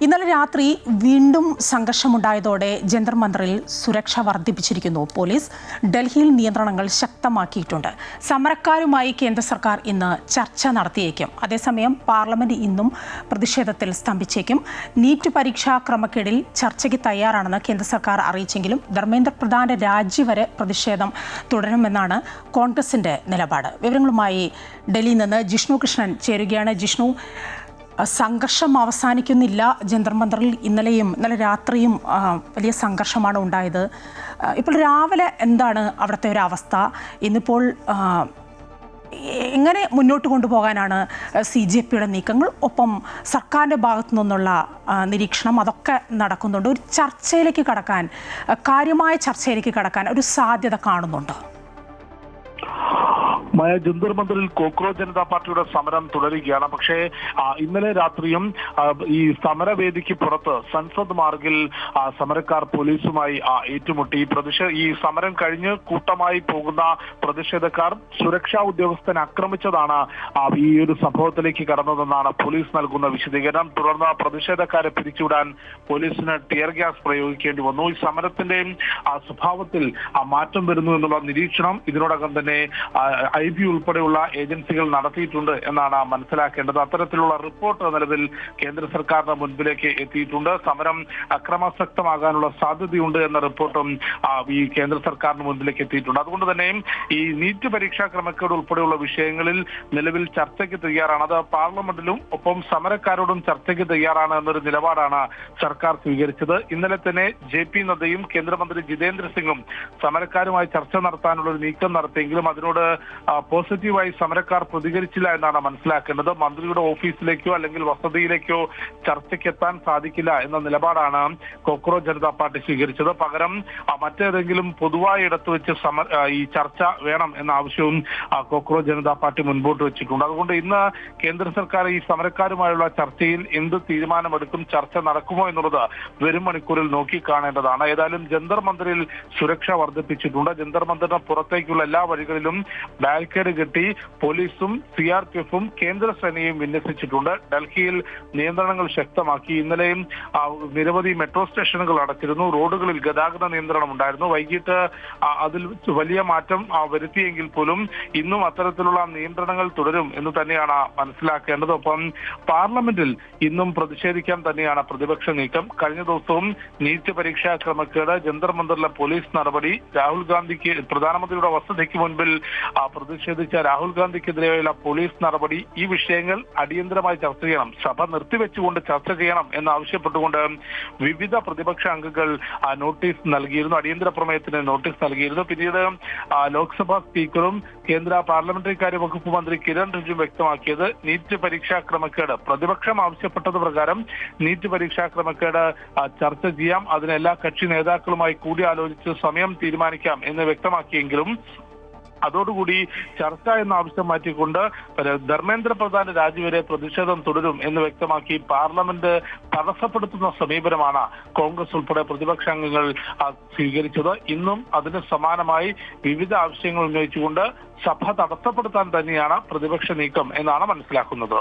ഇന്നലെ രാത്രി വീണ്ടും സംഘർഷമുണ്ടായതോടെ ജന്തർ മന്ദറിൽ സുരക്ഷ വർദ്ധിപ്പിച്ചിരിക്കുന്നു പോലീസ്. ഡൽഹിയിൽ നിയന്ത്രണങ്ങൾ ശക്തമാക്കിയിട്ടുണ്ട്. സമരക്കാരുമായി കേന്ദ്ര സർക്കാർ ഇന്ന് ചർച്ച നടത്തിയേക്കും. അതേസമയം പാർലമെന്റ് ഇന്നും പ്രതിഷേധത്തിൽ സ്തംഭിച്ചേക്കും. നീറ്റ് പരീക്ഷാ ക്രമക്കേടിൽ ചർച്ചയ്ക്ക് തയ്യാറാണെന്ന് കേന്ദ്ര സർക്കാർ അറിയിച്ചെങ്കിലും ധർമ്മേന്ദ്ര പ്രധാന്റെ രാജി വരെ പ്രതിഷേധം തുടരുമെന്നാണ് കോൺഗ്രസിന്റെ നിലപാട്. വിവരങ്ങളുമായി ഡൽഹിയിൽ നിന്ന് ജിഷ്ണു കൃഷ്ണൻ ചേരുകയാണ്. ജിഷ്ണു, സംഘർഷം അവസാനിക്കുന്നില്ല. ജന്തർ മന്ദറിൽ ഇന്നലെ രാത്രിയും വലിയ സംഘർഷമാണ് ഉണ്ടായത്. ഇപ്പോൾ രാവിലെ എന്താണ് അവിടുത്തെ ഒരു അവസ്ഥ? ഇന്നിപ്പോൾ എങ്ങനെ മുന്നോട്ട് കൊണ്ടുപോകാനാണ് CJPയുടെ നീക്കങ്ങൾ? ഒപ്പം സർക്കാരിൻ്റെ ഭാഗത്തു നിന്നുള്ള നിരീക്ഷണം അതൊക്കെ നടക്കുന്നുണ്ട്. ഒരു ചർച്ചയിലേക്ക് കടക്കാൻ, കാര്യമായ ചർച്ചയിലേക്ക് കടക്കാൻ ഒരു സാധ്യത കാണുന്നുണ്ടോ? ജന്തർ മന്ദറിൽ കോക്രോച്ച് ജനതാ പാർട്ടിയുടെ സമരം തുടരുകയാണ്. പക്ഷേ ഇന്നലെ രാത്രിയും ഈ സമരവേദിക്ക് പുറത്ത് സൻസദ് മാർഗിൽ സമരക്കാർ പോലീസുമായി ഏറ്റുമുട്ടി. ഈ സമരം കഴിഞ്ഞ് കൂട്ടമായി പോകുന്ന പ്രതിഷേധക്കാർ സുരക്ഷാ ഉദ്യോഗസ്ഥനെ ആക്രമിച്ചതാണ് ഈ ഒരു സംഭവത്തിലേക്ക് കടന്നതെന്നാണ് പോലീസ് നൽകുന്ന വിശദീകരണം. തുടർന്ന് പ്രതിഷേധക്കാരെ പിരിച്ചുവിടാൻ പോലീസിന് ടിയർ ഗ്യാസ് പ്രയോഗിക്കേണ്ടി വന്നു. ഈ സമരത്തിന്റെയും സ്വഭാവത്തിൽ മാറ്റം വരുന്നു എന്നുള്ള നിരീക്ഷണം ഇതിനോടകം തന്നെ IB ഉൾപ്പെടെയുള്ള ഏജൻസികൾ നടത്തിയിട്ടുണ്ട് എന്നാണ് മനസ്സിലാക്കേണ്ടത്. അത്തരത്തിലുള്ള റിപ്പോർട്ട് നിലവിൽ കേന്ദ്ര സർക്കാരിന്റെ മുൻപിലേക്ക് എത്തിയിട്ടുണ്ട്. സമരം അക്രമാസക്തമാകാനുള്ള സാധ്യതയുണ്ട് എന്ന റിപ്പോർട്ടും ഈ കേന്ദ്ര സർക്കാരിന് മുൻപിലേക്ക് എത്തിയിട്ടുണ്ട്. അതുകൊണ്ട് തന്നെ ഈ നീറ്റ് പരീക്ഷാ ക്രമക്കേട് ഉൾപ്പെടെയുള്ള വിഷയങ്ങളിൽ നിലവിൽ ചർച്ചയ്ക്ക് തയ്യാറാണ്. അത് പാർലമെന്റിലും ഒപ്പം സമരക്കാരോടും ചർച്ചയ്ക്ക് തയ്യാറാണ് എന്നൊരു നിലപാടാണ് സർക്കാർ സ്വീകരിച്ചത്. ഇന്നലെ തന്നെ JP നദ്ദയും കേന്ദ്രമന്ത്രി ജിതേന്ദ്ര സിംഗും സമരക്കാരുമായി ചർച്ച നടത്താനുള്ള ഒരു നീക്കം നടത്തിയെങ്കിലും അതിനോട് പോസിറ്റീവായി സമരക്കാർ പ്രതികരിച്ചില്ല എന്നാണ് മനസ്സിലാക്കേണ്ടത്. മന്ത്രിയുടെ ഓഫീസിലേക്കോ അല്ലെങ്കിൽ വസതിയിലേക്കോ ചർച്ചയ്ക്ക് എത്താൻ സാധിക്കില്ല എന്ന നിലപാടാണ് കോക്രോച്ച് ജനതാ പാർട്ടി സ്വീകരിച്ചത്. പകരം മറ്റേതെങ്കിലും പൊതുവായ ഇടത്ത് വെച്ച് ഈ ചർച്ച വേണം എന്ന ആവശ്യവും കോക്രോച്ച് ജനതാ പാർട്ടി മുൻപോട്ട് വെച്ചിട്ടുണ്ട്. അതുകൊണ്ട് ഇന്ന് കേന്ദ്ര സർക്കാർ ഈ സമരക്കാരുമായുള്ള ചർച്ചയിൽ എന്ത് തീരുമാനമെടുക്കും, ചർച്ച നടക്കുമോ എന്നുള്ളത് വരും മണിക്കൂറിൽ നോക്കിക്കാണേണ്ടതാണ്. ഏതായാലും ജന്തർ മന്ദറിൽ സുരക്ഷ വർദ്ധിപ്പിച്ചിട്ടുണ്ട്. ജന്തർ മന്ദറിന് പുറത്തേക്കുള്ള എല്ലാ വഴികളിലും ബാരിക്കേഡ് കെട്ടി പോലീസും CRPFും കേന്ദ്ര സേനയും വിന്യസിച്ചിട്ടുണ്ട്. ഡൽഹിയിൽ നിയന്ത്രണങ്ങൾ ശക്തമാക്കി. ഇന്നലെയും നിരവധി മെട്രോ സ്റ്റേഷനുകൾ അടച്ചിരുന്നു. റോഡുകളിൽ ഗതാഗത നിയന്ത്രണം ഉണ്ടായിരുന്നു. വൈകിട്ട് അതിൽ വലിയ മാറ്റം വരുത്തിയെങ്കിൽ പോലും ഇന്നും അത്തരത്തിലുള്ള നിയന്ത്രണങ്ങൾ തുടരും എന്ന് തന്നെയാണ് മനസ്സിലാക്കേണ്ടത്. ഒപ്പം പാർലമെന്റിൽ ഇന്നും പ്രതിഷേധിക്കാൻ തന്നെയാണ് പ്രതിപക്ഷ നീക്കം. കഴിഞ്ഞ ദിവസവും നീറ്റ് പരീക്ഷാ ക്രമക്കേട്, ജന്തർ മന്ദറിലെ പോലീസ് നടപടി, രാഹുൽ ഗാന്ധിക്ക് പ്രധാനമന്ത്രിയുടെ വസതിക്ക് മുൻപിൽ പ്രതിഷേധിച്ച രാഹുൽ ഗാന്ധിക്കെതിരെയുള്ള പോലീസ് നടപടി, ഈ വിഷയങ്ങൾ അടിയന്തരമായി ചർച്ച ചെയ്യണം, സഭ നിർത്തിവെച്ചുകൊണ്ട് ചർച്ച ചെയ്യണം എന്നാവശ്യപ്പെട്ടുകൊണ്ട് വിവിധ പ്രതിപക്ഷ അംഗങ്ങൾ നോട്ടീസ് നൽകിയിരുന്നു. അടിയന്തര പ്രമേയത്തിന് നോട്ടീസ് നൽകിയിരുന്നു. പിന്നീട് ലോക്സഭാ സ്പീക്കറും കേന്ദ്ര പാർലമെന്ററി കാര്യ വകുപ്പ് മന്ത്രി കിരൺ റിജിജു വ്യക്തമാക്കിയത് നീറ്റ് പരീക്ഷാ ക്രമക്കേട് പ്രതിപക്ഷം ആവശ്യപ്പെട്ടത് പ്രകാരം നീറ്റ് പരീക്ഷാ ക്രമക്കേട് ചർച്ച ചെയ്യാം, അതിന് എല്ലാ കക്ഷി നേതാക്കളുമായി കൂടിയാലോചിച്ച് സമയം തീരുമാനിക്കാം എന്ന് വ്യക്തമാക്കിയെങ്കിലും അതോടുകൂടി ചർച്ച എന്ന ആവശ്യം മാറ്റിക്കൊണ്ട് ധർമ്മേന്ദ്ര പ്രധാന്റെ രാജിവരെ പ്രതിഷേധം തുടരും എന്ന് വ്യക്തമാക്കി പാർലമെന്റ് തടസ്സപ്പെടുത്തുന്ന സമീപനമാണ് കോൺഗ്രസ് ഉൾപ്പെടെ പ്രതിപക്ഷ അംഗങ്ങൾ സ്വീകരിച്ചത്. ഇന്നും അതിന് സമാനമായി വിവിധ ആവശ്യങ്ങൾ ഉന്നയിച്ചുകൊണ്ട് സഭ തടസ്സപ്പെടുത്താൻ തന്നെയാണ് പ്രതിപക്ഷ നീക്കം എന്നാണ് മനസ്സിലാക്കുന്നത്.